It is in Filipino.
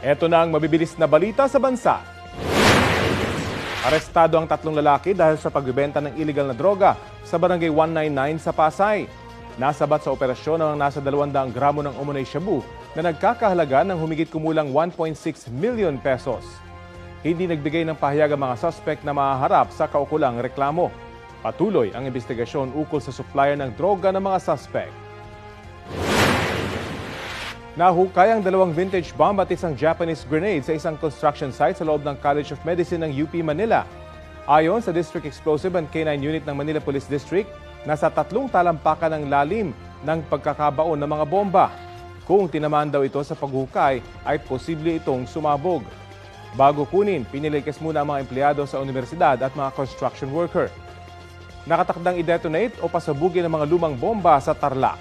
Ito na ang mabibilis na balita sa bansa. Arestado ang 3 lalaki dahil sa pagbebenta ng illegal na droga sa Barangay 199 sa Pasay. Nasabat sa operasyon ang nasa 200 gramo ng umunay shabu na nagkakahalaga ng humigit kumulang 1.6 million pesos. Hindi nagbigay ng pahayag ang mga suspect na mahaharap sa kaukulang reklamo. Patuloy ang investigasyon ukol sa supplier ng droga ng mga suspect. Nahukay ang 2 vintage bomb at isang Japanese grenade sa isang construction site sa loob ng College of Medicine ng UP Manila. Ayon sa District Explosive and K9 Unit ng Manila Police District, nasa 3 talampakan ng lalim ng pagkakabaon ng mga bomba. Kung tinamaan daw ito sa paghukay, ay posible itong sumabog. Bago kunin, pinilikas muna ang mga empleyado sa universidad at mga construction worker. Nakatakdang i-detonate o pasabugin ang mga lumang bomba sa Tarlac.